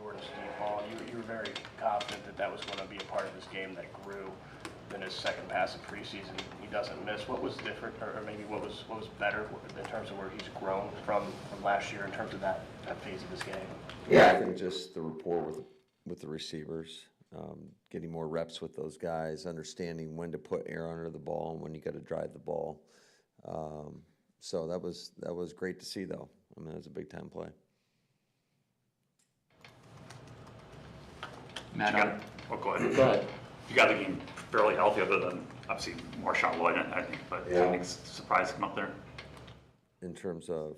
Jordan Steve Hall, you were very confident that that was going to be a part of this game that grew. Then his second pass in preseason, he doesn't miss. What was different, or maybe what was better in terms of where he's grown from last year in terms of that phase of this game? Yeah, I think just the rapport with the receivers, getting more reps with those guys, understanding when to put air under the ball and when you got to drive the ball. So that was great to see, though. I mean, it was a big time play. Matt, Go ahead. go ahead. You got the game fairly healthy, other than obviously Marshawn Lloyd, I think. But Yeah. anything surprise come up there? In terms of,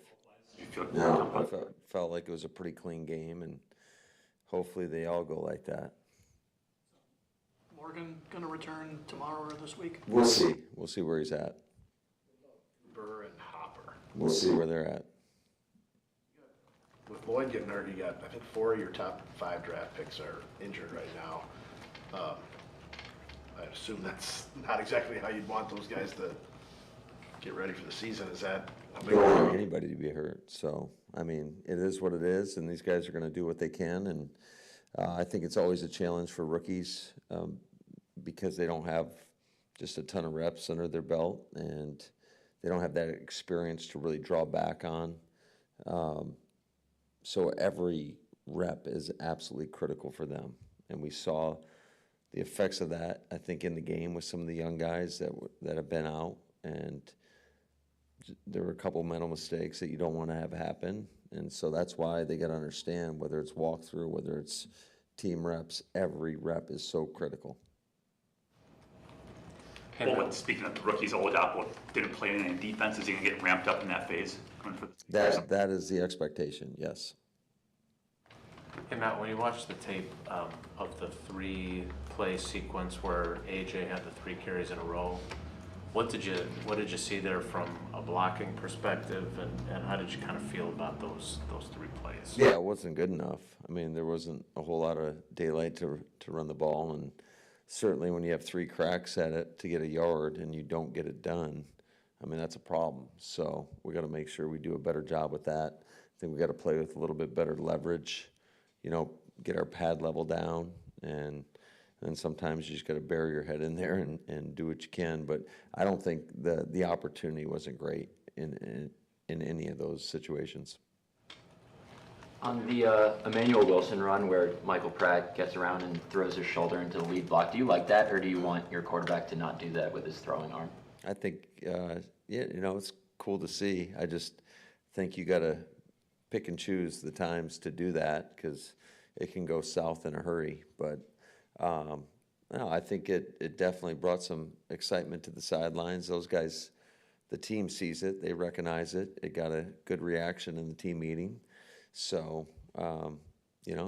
You feel no, I felt like it was a pretty clean game, and hopefully they all go like that. Morgan going to return tomorrow or this week? We'll see. We'll see where he's at. Burr and Hopper. We'll see where they're at. With Lloyd getting hurt, you got, I think, 4 of your top 5 draft picks are injured right now. I assume that's not exactly how you'd want those guys to get ready for the season. Is that a big Don't want deal? anybody to be hurt. So, I mean, it is what it is, and these guys are going to do what they can. And I think it's always a challenge for rookies because they don't have just a ton of reps under their belt, and they don't have that experience to really draw back on. So every rep is absolutely critical for them. And we saw the effects of that, I think, in the game with some of the young guys that have been out. And there were a couple mental mistakes that you don't want to have happen. And so that's why they got to understand, whether it's walkthrough, whether it's team reps, every rep is so critical. Well, speaking of the rookies, Oladapo didn't play in any defense. Is he going to get ramped up in that phase? That is the expectation, yes. Hey, Matt, when you watch the tape of the 3-play sequence where AJ had the 3 carries in a row, what did you see there from a blocking perspective, and how did you kind of feel about those 3 plays? Yeah, it wasn't good enough. I mean, there wasn't a whole lot of daylight to run the ball, and certainly when you have 3 cracks at it to get a yard and you don't get it done, I mean, that's a problem. So we got to make sure we do a better job with that. I think we got to play with a little bit better leverage, get our pad level down, and sometimes you just got to bury your head in there and do what you can. But I don't think the opportunity wasn't great in any of those situations. On the Emmanuel Wilson run where Michael Pratt gets around and throws his shoulder into the lead block, do you like that, or do you want your quarterback to not do that with his throwing arm? I think, yeah, it's cool to see. I just think you got to pick and choose the times to do that because it can go south in a hurry. But no, I think it definitely brought some excitement to the sidelines. Those guys, the team sees it, they recognize it. It got a good reaction in the team meeting. So,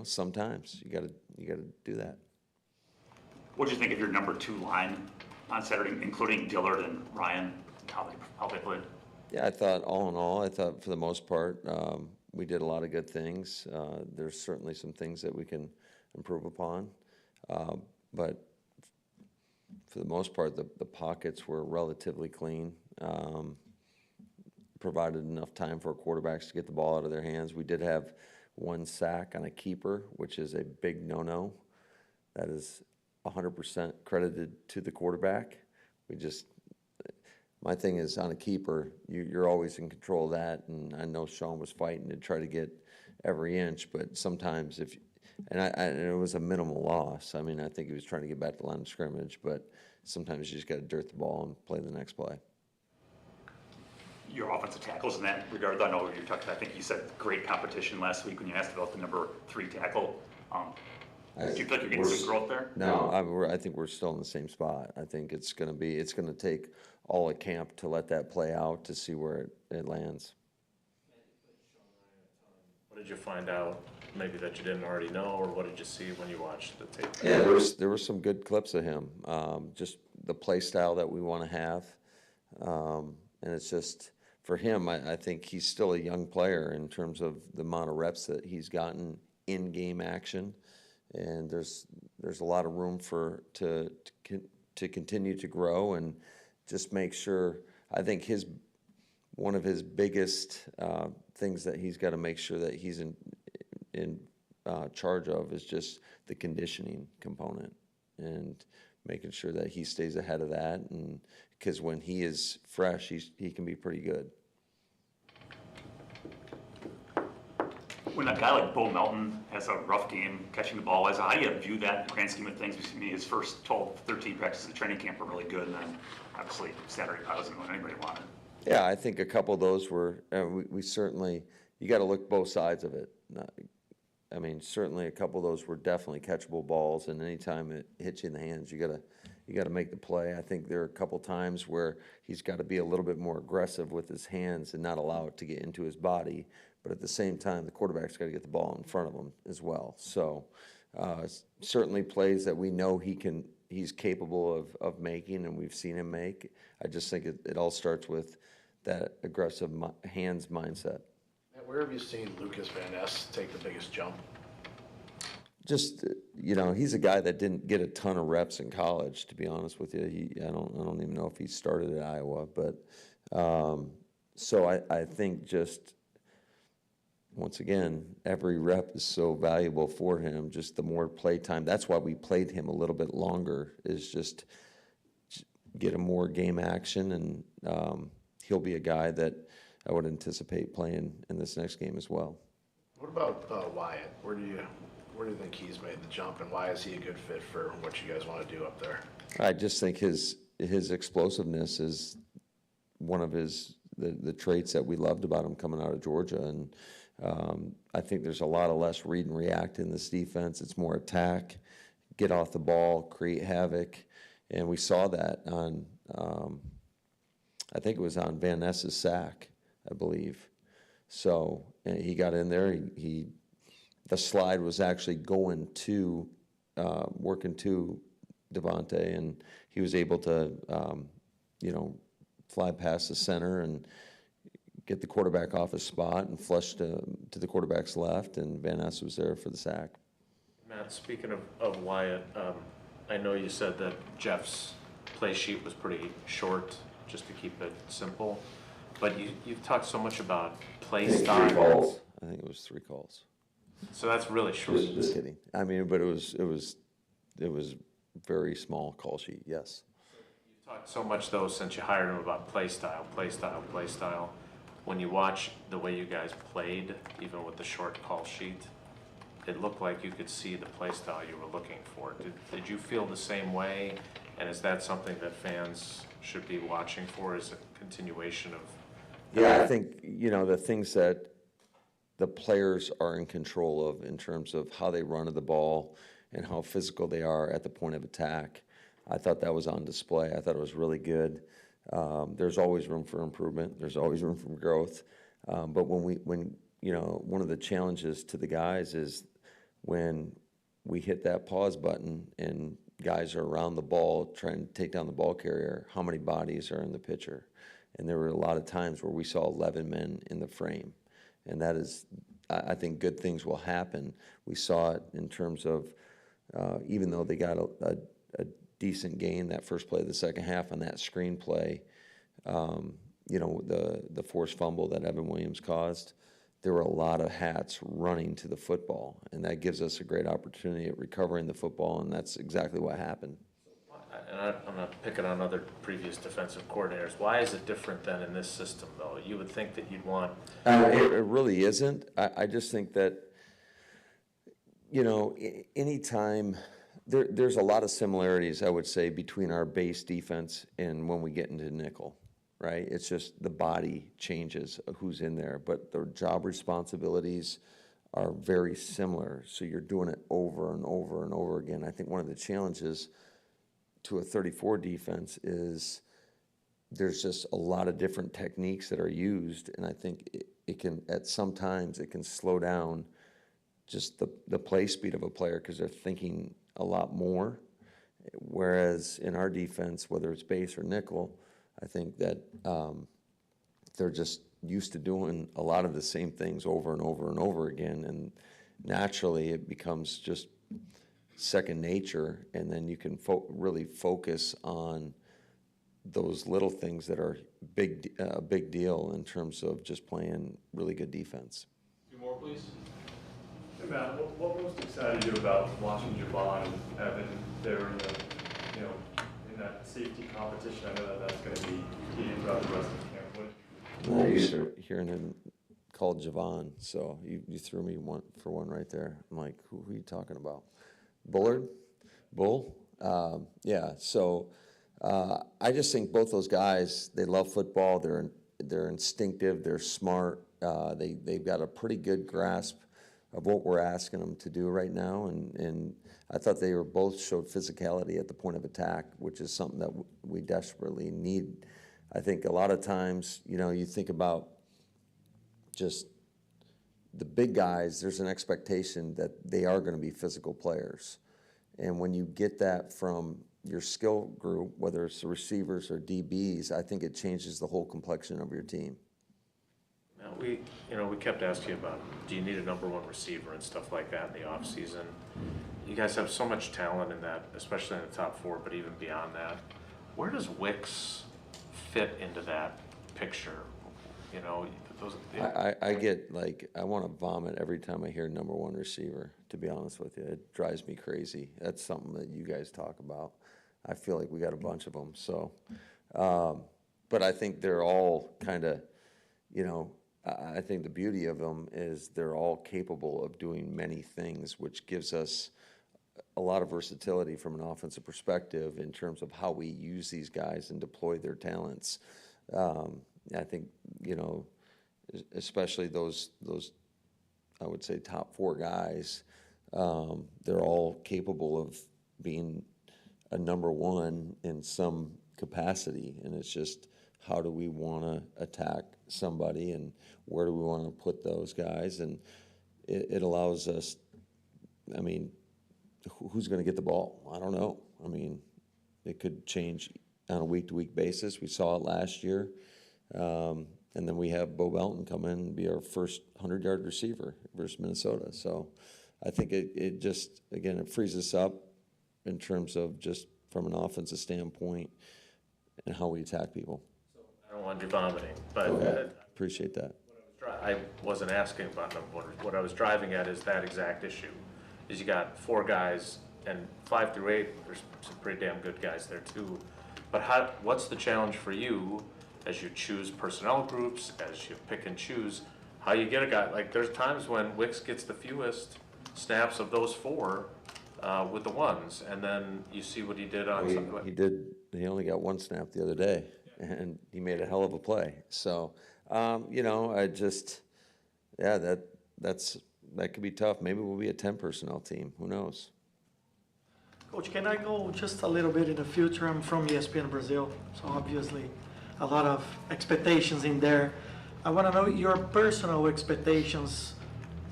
sometimes you gotta do that. What did you think of your number 2 line on Saturday, including Dillard and Ryan, how they played? Yeah, I thought all in all, for the most part, we did a lot of good things. There's certainly some things that we can improve upon. But for the most part, the pockets were relatively clean. Provided enough time for our quarterbacks to get the ball out of their hands. We did have 1 sack on a keeper, which is a big no-no. That is 100% credited to the quarterback. My thing is on a keeper, you're always in control of that, and I know Sean was fighting to try to get every inch, but sometimes and it was a minimal loss. I mean, I think he was trying to get back to the line of scrimmage, but sometimes you just got to dirt the ball and play the next play. Your offensive tackles in that regard, I know I think you said great competition last week when you asked about the number 3 tackle. Do you feel like you're getting some growth there? No, I think we're still in the same spot. I think it's going to take all at camp to let that play out to see where it lands. What did you find out maybe that you didn't already know, or what did you see when you watched the tape? Yeah, there were some good clips of him. Just the play style that we want to have. And it's just, for him, I think he's still a young player in terms of the amount of reps that he's gotten in game action, and there's a lot of room to continue to grow and just make sure. I think one of his biggest things that he's got to make sure that he's in charge of is just the conditioning component and making sure that he stays ahead of that, and because when he is fresh, he can be pretty good. When a guy like Bo Melton has a rough game catching the ball, how do you view that in the grand scheme of things? I mean, his first 12, 13 practices at training camp were really good, and then obviously Saturday wasn't what anybody wanted. Yeah, I think a couple of those were, we certainly, you got to look both sides of it. I mean, certainly a couple of those were definitely catchable balls, and anytime it hits you in the hands, you got to make the play. I think there are a couple times where he's got to be a little bit more aggressive with his hands and not allow it to get into his body. But at the same time, the quarterback's got to get the ball in front of him as well. So certainly plays that we know he's capable of making, and we've seen him make. I just think it all starts with that aggressive hands mindset. Where have you seen Lucas Van Ness take the biggest jump? Just, he's a guy that didn't get a ton of reps in college, to be honest with you. I don't even know if he started at Iowa, but so I think just, once again, every rep is so valuable for him, just the more play time. That's why we played him a little bit longer, is just get him more game action, and he'll be a guy that I would anticipate playing in this next game as well. What about Wyatt? Where do you think he's made the jump, and why is he a good fit for what you guys want to do up there? I just think his explosiveness is one of the traits that we loved about him coming out of Georgia, and I think there's a lot of less read and react in this defense. It's more attack, get off the ball, create havoc, and we saw that on I think it was on Van Ness's sack, I believe. So he got in there. The slide was actually going to working to Devontae, and he was able to fly past the center and get the quarterback off his spot and flush to the quarterback's left, and Van Ness was there for the sack. Matt, speaking of Wyatt, I know you said that Jeff's play sheet was pretty short, just to keep it simple, but you've talked so much about play style. 3 calls. I think it was 3 calls. So that's really short. Just kidding. I mean, but it was very small call sheet. Yes. You've talked so much though since you hired him about play style. when you watch the way you guys played, even with the short call sheet, it looked like you could see the play style you were looking for. Did you feel the same way? And is that something that fans should be watching for, as a continuation of? Yeah, I think, the things that the players are in control of in terms of how they run the ball and how physical they are at the point of attack, I thought that was on display. I thought it was really good. There's always room for improvement. There's always room for growth. But when one of the challenges to the guys is when we hit that pause button and guys are around the ball trying to take down the ball carrier, how many bodies are in the pitcher? And there were a lot of times where we saw 11 men in the frame. And that is, I think good things will happen. We saw it in terms of, even though they got a decent gain that first play of the second half on that screen play, the forced fumble that Evan Williams caused, there were a lot of hats running to the football, and that gives us a great opportunity at recovering the football, and that's exactly what happened. And I'm not picking on other previous defensive coordinators. Why is it different than in this system, though? You would think that you'd want. It really isn't. I just think that, anytime there's a lot of similarities, I would say, between our base defense and when we get into nickel, right? It's just the body changes of who's in there, but the job responsibilities are very similar. So you're doing it over and over and over again. I think one of the challenges to a 34 defense is there's just a lot of different techniques that are used, and I think it can, at some times, it can slow down just the play speed of a player because they're thinking a lot more. Whereas in our defense, whether it's base or nickel, I think that they're just used to doing a lot of the same things over and over and over again, and naturally it becomes just second nature, and then you can really focus on those little things that are a big deal in terms of just playing really good defense. Two more, please. Hey, Matt, what most excited you about watching Javon and Evan there in in that safety competition? I know that's going to be key throughout the rest of the camp. I'm used to hearing him called Javon, so you threw me for one right there. I'm like, who are you talking about? Bullard? Bull? Yeah, so I just think both those guys, they love football. They're instinctive. They're smart. They've got a pretty good grasp of what we're asking them to do right now, and I thought they were both showed physicality at the point of attack, which is something that we desperately need. I think a lot of times, you think about just the big guys, there's an expectation that they are going to be physical players. And when you get that from your skill group, whether it's the receivers or DBs, I think it changes the whole complexion of your team. Now, we kept asking you about, do you need a number one receiver and stuff like that in the offseason? You guys have so much talent in that, especially in the top four, but even beyond that. Where does Wicks fit into that picture? I get, I want to vomit every time I hear number one receiver, to be honest with you. It drives me crazy. That's something that you guys talk about. I feel like we got a bunch of them. So, but I think they're all kind of, I think the beauty of them is they're all capable of doing many things, which gives us a lot of versatility from an offensive perspective in terms of how we use these guys and deploy their talents. I think, especially those I would say top four guys, they're all capable of being a number one in some capacity, and it's just how do we want to attack somebody and where do we want to put those guys, and it allows us, who's going to get the ball? I don't know. It could change on a week-to-week basis. We saw it last year. And then we have Bo Melton come in and be our first 100-yard receiver versus Minnesota. So I think it just, again, it frees us up in terms of just from an offensive standpoint and how we attack people. So I don't want you vomiting, but okay. Appreciate that. I wasn't asking about number one. What I was driving at is that exact issue. Is you got four guys, and 5 through 8, there's some pretty damn good guys there too. But what's the challenge for you as you choose personnel groups, as you pick and choose, how you get a guy, like, there's times when Wicks gets the fewest snaps of those four, with the ones, and then you see what he did on. He only got one snap the other day, and he made a hell of a play. So, that could be tough. Maybe we'll be a 10 personnel team. Who knows? Coach, can I go just a little bit in the future? I'm from ESPN Brazil, so obviously a lot of expectations in there. I want to know your personal expectations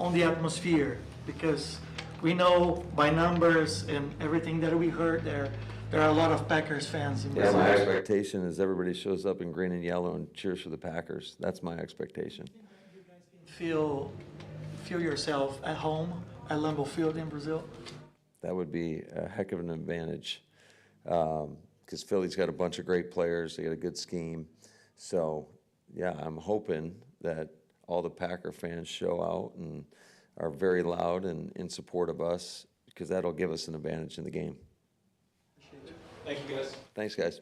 on the atmosphere, because we know by numbers and everything that we heard there are a lot of Packers fans in Yeah, Brazil. my expectation is everybody shows up in green and yellow and cheers for the Packers. That's my expectation. Feel yourself at home at Lambeau Field in Brazil? That would be a heck of an advantage, because Philly's got a bunch of great players. They got a good scheme. So, yeah, I'm hoping that all the Packer fans show out and are very loud and in support of us, because that'll give us an advantage in the game. Thank you, guys. Thanks, guys.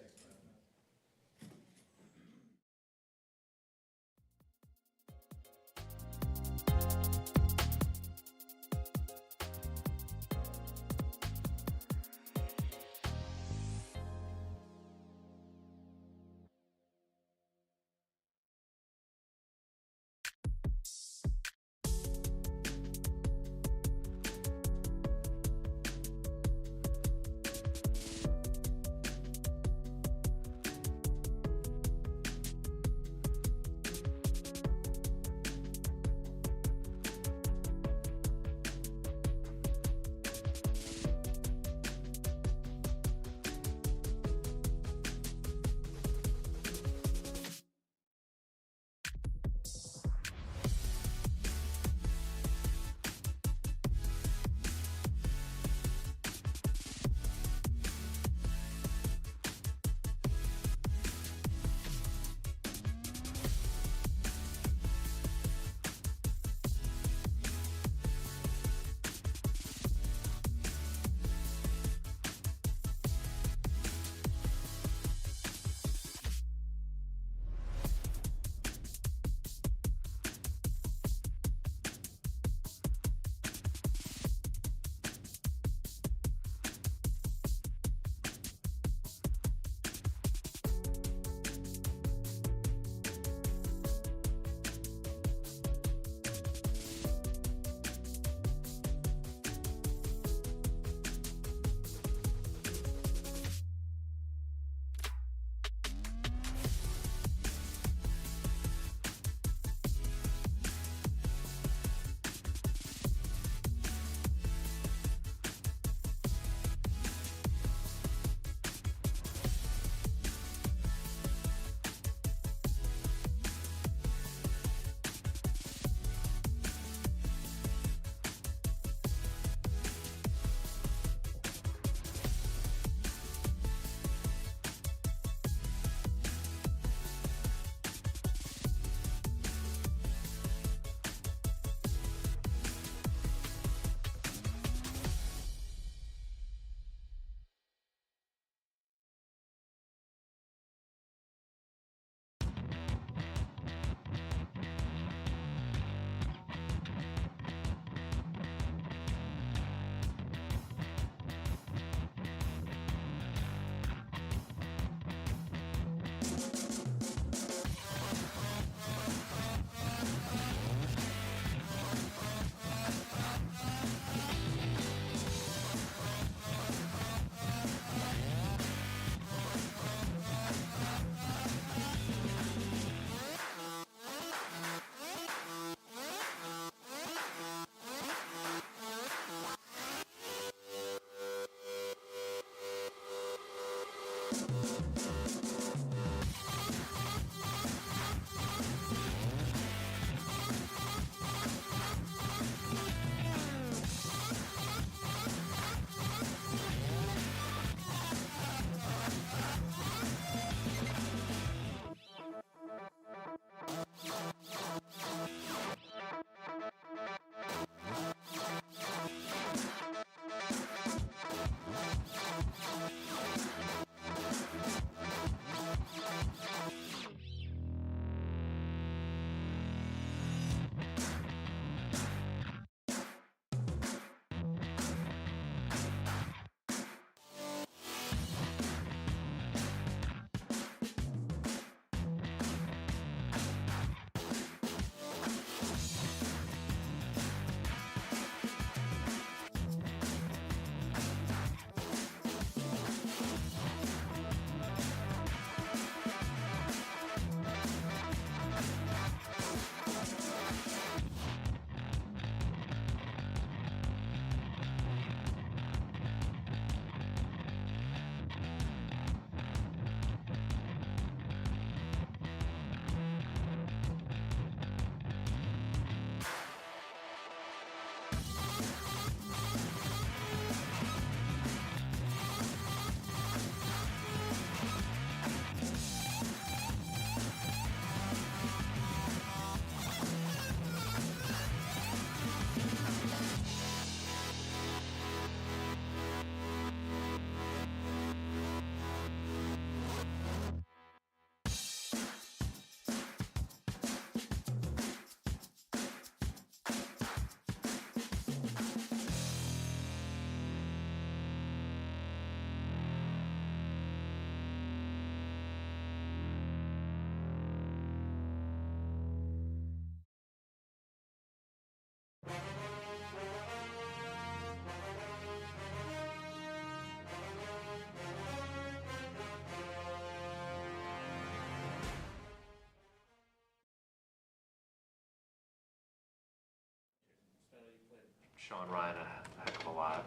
Sean Ryan a heck of a lot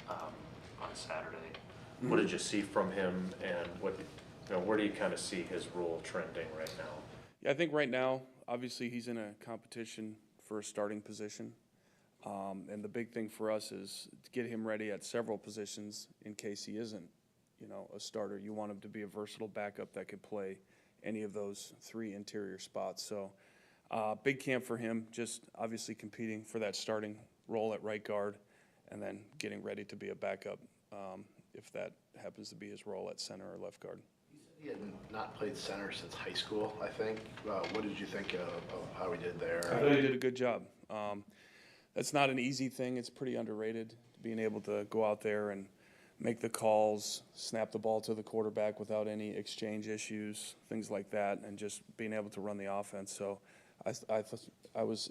on Saturday. What did you see from him, and where do you kind of see his role trending right now? Yeah, I think right now, obviously, he's in a competition for a starting position. And the big thing for us is to get him ready at several positions in case he isn't, a starter. You want him to be a versatile backup that could play any of those 3 interior spots. So big camp for him, just obviously competing for that starting role at right guard and then getting ready to be a backup if that happens to be his role at center or left guard. He had not played center since high school, I think. What did you think of how he did there? I thought he did a good job. That's not an easy thing. It's pretty underrated, being able to go out there and make the calls, snap the ball to the quarterback without any exchange issues, things like that, and just being able to run the offense. So I was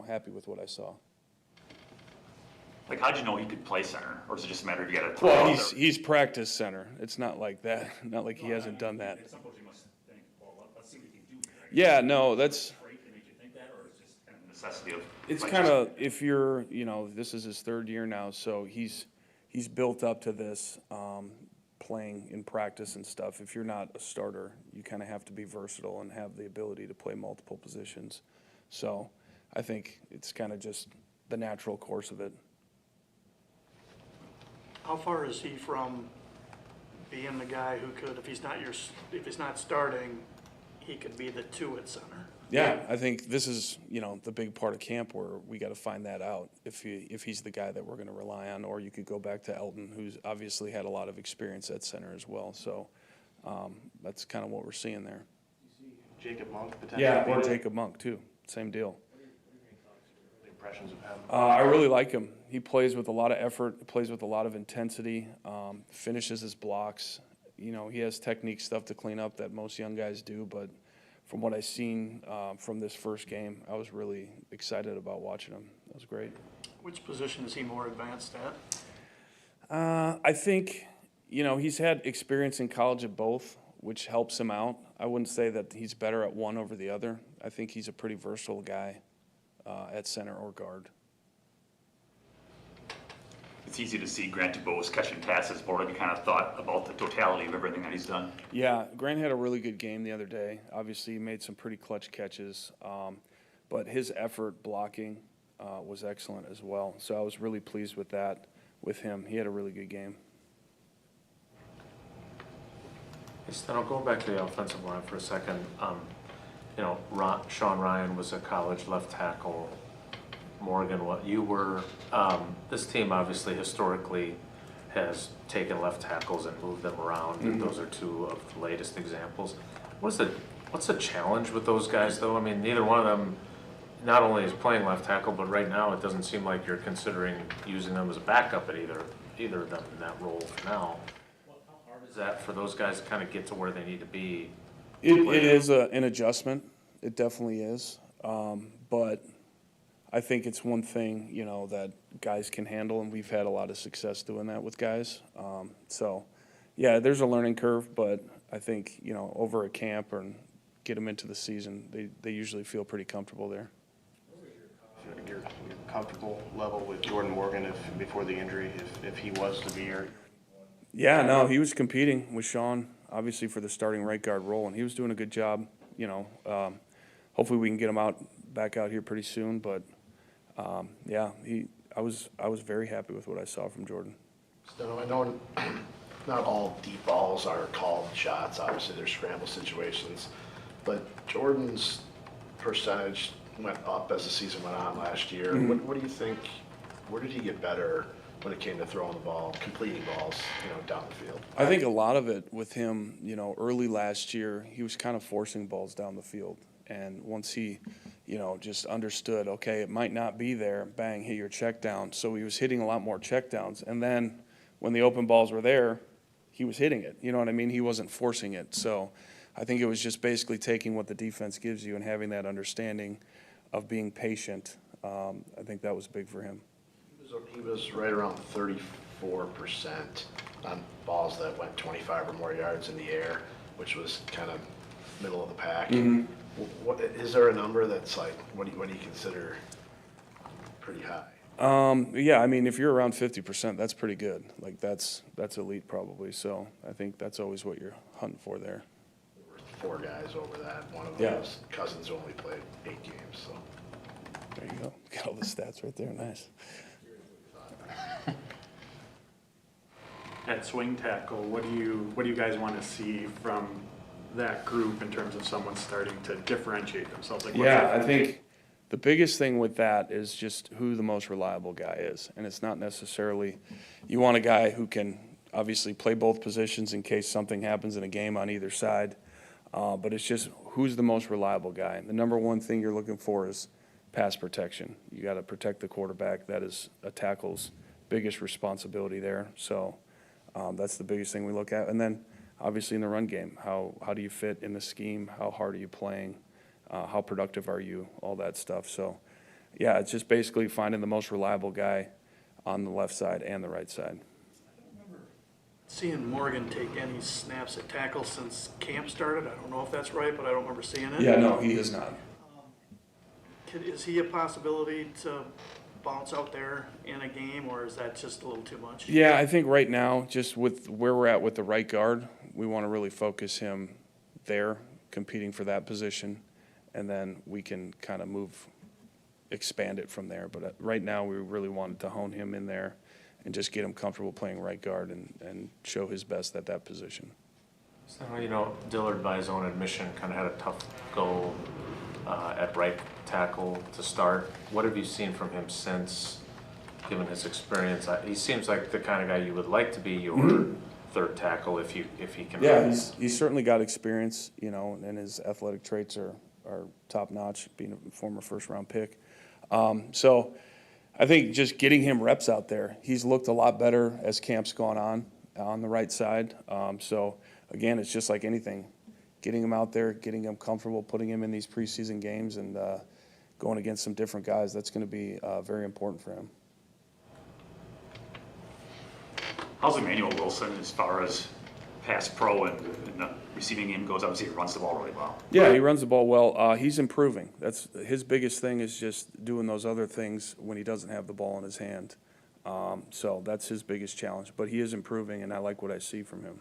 happy with what I saw. Like, how'd you know he could play center, or is it just a matter of you got to throw Well, out there? he's practiced center. It's not like that. Not like he hasn't done that. At some point you must think, well, let's see what he can do here. Yeah, no, that's. Trait that made you think that, or is it just kind of a necessity of? It's like, kind of, if you're, this is his 3rd year now, so he's built up to this, playing in practice and stuff. If you're not a starter, you kind of have to be versatile and have the ability to play multiple positions. So I think it's kind of just the natural course of it. How far is he from being the guy who could, if he's not starting, he could be the 2 at center? Yeah, I think this is, the big part of camp where we got to find that out, if he's the guy that we're going to rely on, or you could go back to Elton, who's obviously had a lot of experience at center as well. So that's kind of what we're seeing there. Jacob Monk potentially? Yeah, or Jacob Monk too, same deal. Impressions of him? I really like him. He plays with a lot of effort, plays with a lot of intensity, finishes his blocks. He has technique stuff to clean up that most young guys do, but from what I've seen from this first game, I was really excited about watching him. That was great. Which position is he more advanced at? I think, he's had experience in college at both, which helps him out. I wouldn't say that he's better at one over the other. I think he's a pretty versatile guy at center or guard. It's easy to see Grant DuBose catching passes. What have you kind of thought about the totality of everything that he's done? Yeah, Grant had a really good game the other day. Obviously, he made some pretty clutch catches, but his effort blocking was excellent as well. So I was really pleased with that with him. He had a really good game. Hey, Steno, going back to the offensive line for a second. Sean Ryan was a college left tackle. Morgan, what you were, this team obviously historically has taken left tackles and moved them around, and those are 2 of the latest examples. What's the challenge with those guys, though? I mean, neither one of them not only is playing left tackle, but right now it doesn't seem like you're considering using them as a backup at either of them in that role for now. How hard is that for those guys to kind of get to where they need to be? It is an adjustment. It definitely is. But I think it's one thing, that guys can handle, and we've had a lot of success doing that with guys. So, yeah, there's a learning curve, but I think, over a camp and get them into the season, they usually feel pretty comfortable there. Your comfortable level with Jordan Morgan before the injury, if he was to be your... Yeah, no, he was competing with Sean, obviously, for the starting right guard role, and he was doing a good job. Hopefully we can get him back out here pretty soon, but yeah, I was very happy with what I saw from Jordan. So I know not all deep balls are called shots. Obviously, there's scramble situations, but Jordan's percentage went up as the season went on last year. What do you think? Where did he get better when it came to throwing the ball, completing balls, down the field? I think a lot of it with him, early last year, he was kind of forcing balls down the field. And once he, just understood, okay, it might not be there, bang, hit your check down. So he was hitting a lot more check downs. And then when the open balls were there, he was hitting it. You know what I mean? He wasn't forcing it. So I think it was just basically taking what the defense gives you and having that understanding of being patient. I think that was big for him. He was right around 34% on balls that went 25 or more yards in the air, which was kind of middle of the pack. What, is there a number that's like, what do you consider pretty high? Yeah, I mean, if you're around 50%, that's pretty good. Like, that's elite probably, so I think that's always what you're hunting for there. 4 guys over that. One of Yeah. those cousins only played 8 games, so. There you go. Got all the stats right there, nice. At swing tackle, what do you guys want to see from that group in terms of someone starting to differentiate themselves? Like, what's Yeah, that- I think the biggest thing with that is just who the most reliable guy is. And it's not necessarily, you want a guy who can obviously play both positions in case something happens in a game on either side. But it's just who's the most reliable guy. The number one thing you're looking for is pass protection. You got to protect the quarterback. That is a tackle's biggest responsibility there. So that's the biggest thing we look at. And then obviously in the run game, how do you fit in the scheme? How hard are you playing? How productive are you? All that stuff. So yeah, it's just basically finding the most reliable guy on the left side and the right side. Seeing Morgan take any snaps at tackle since camp started, I don't know if that's right, but I don't remember seeing it. Yeah, no, he is not. Is he a possibility to bounce out there in a game, or is that just a little too much? Yeah, I think right now, just with where we're at with the right guard, we want to really focus him there, competing for that position, and then we can kind of expand it from there. But right now, we really wanted to hone him in there and just get him comfortable playing right guard and show his best at that position. So, you know, Dillard, by his own admission, kind of had a tough go at right tackle to start. What have you seen from him since, given his experience? He seems like the kind of guy you would like to be your third tackle if he can. Yeah, he's certainly got experience, you know, and his athletic traits are top notch, being a former first-round pick. So I think just getting him reps out there, he's looked a lot better as camp's gone on the right side. So again, it's just like anything, getting him out there, getting him comfortable, putting him in these preseason games and going against some different guys, that's going to be very important for him. How's Emmanuel Wilson as far as pass pro and the receiving game goes? Obviously, he runs the ball really well. Yeah, he runs the ball well. He's improving. That's his biggest thing, is just doing those other things when he doesn't have the ball in his hand. So that's his biggest challenge. But he is improving, and I like what I see from him.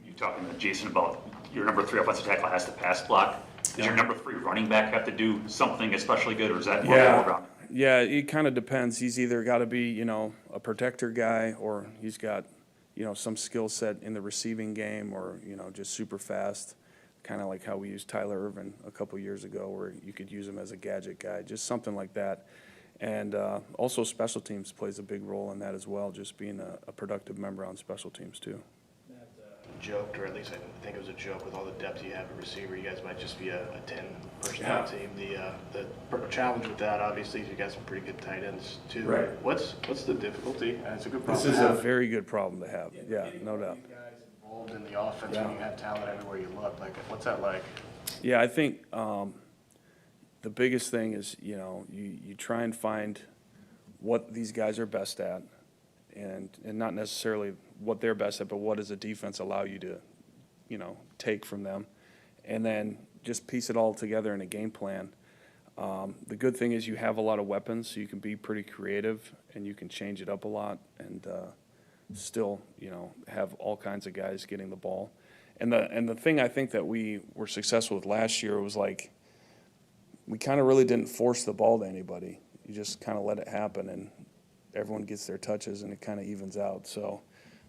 You're talking to Jason about your number 3 offensive tackle has to pass block. Does your number 3 running back have to do something especially good, or is that more all around? Yeah, it kind of depends. He's either got to be, you know, a protector guy, or he's got, you know, some skill set in the receiving game, or, you know, just super fast, kind of like how we used Tyler Irvin a couple years ago, where you could use him as a gadget guy, just something like that. And also special teams plays a big role in that as well, just being a productive member on special teams too. Joked, or at least I think it was a joke, with all the depth you have at receiver, you guys might just be a 10 personnel team. The challenge with that, obviously, is you got some pretty good tight ends too. Right. What's the difficulty? It's a good problem. This is to a have. very good problem to have. Yeah, no doubt. Guys involved in the offense when you have talent everywhere you look. Like, what's that like? Yeah, I think the biggest thing is, you know, you try and find what these guys are best at, and not necessarily what they're best at, but what does the defense allow you to, you know, take from them, and then just piece it all together in a game plan. The good thing is you have a lot of weapons, so you can be pretty creative, and you can change it up a lot, and still, you know, have all kinds of guys getting the ball. And the thing I think that we were successful with last year was, like, we kind of really didn't force the ball to anybody. You just kind of let it happen, and everyone gets their touches, and it kind of evens out. So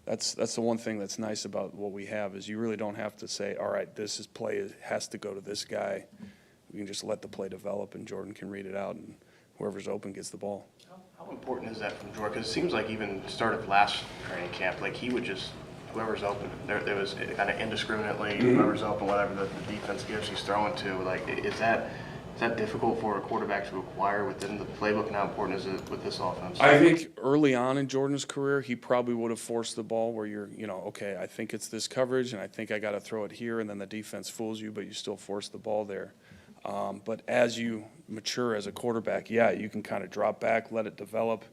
that's the one thing that's nice about what we have, is you really don't have to say, all right, this has to go to this guy. We can just let the play develop, and Jordan can read it out, and whoever's open gets the ball. How important is that from Jordan? Because it seems like even the start of last training camp, like he would just, whoever's open, there was kind of indiscriminately, whoever's open, whatever the defense gives, he's throwing to. Like, is that difficult for a quarterback to acquire within the playbook, and how important is it with this offense? I think early on in Jordan's career, he probably would have forced the ball where you're, you know, okay, I think it's this coverage, and I think I got to throw it here, and then the defense fools you, but you still force the ball there. But as you mature as a quarterback, yeah, you can kind of drop back, let it develop,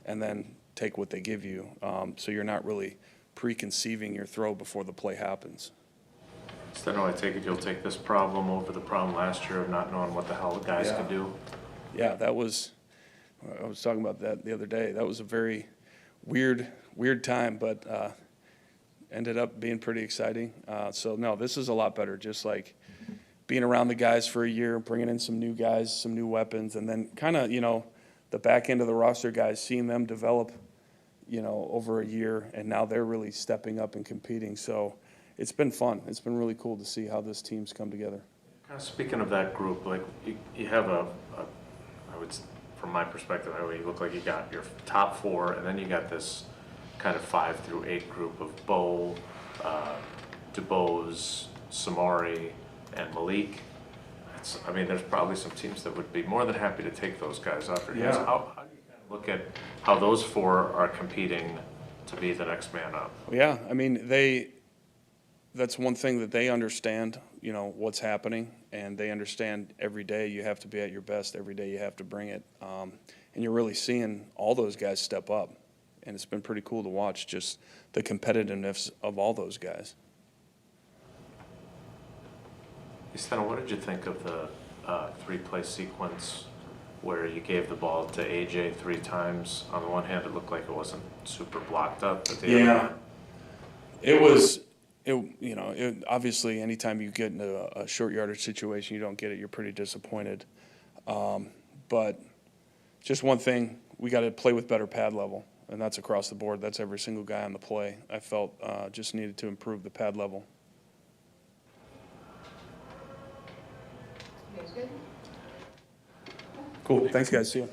and then take what they give you. So you're not really preconceiving your throw before the play happens. Steno, I take it you'll take this problem over the problem last year of not knowing what the hell the guys could do? Yeah, that was I was talking about that the other day. That was a very weird time, but ended up being pretty exciting. So no, this is a lot better. Just like being around the guys for a year, bringing in some new guys, some new weapons, and then kind of, the back end of the roster guys, seeing them develop, over a year, and now they're really stepping up and competing. So it's been fun. It's been really cool to see how this team's come together. Kind of speaking of that group, like you have I would, from my perspective, you look like you got your top four, and then you got this kind of 5 through 8 group of Bo, DuBose, Samari, and Malik. There's probably some teams that would be more than happy to take those guys after you. Yeah. How do you kind of look at how those 4 are competing to be the next man up? Yeah, that's one thing that they understand, what's happening, and they understand every day you have to be at your best, every day you have to bring it. And you're really seeing all those guys step up, and it's been pretty cool to watch just the competitiveness of all those guys. Stenavich, what did you think of the 3-play sequence where you gave the ball to AJ 3 times? On the one hand, it looked like it wasn't super blocked up, but the other, It was, obviously, anytime you get into a short yardage situation, you don't get it, you're pretty disappointed. But just one thing, we got to play with better pad level, and that's across the board. That's every single guy on the play. I felt just needed to improve the pad level. You guys good? Cool. Thanks, guys. See you.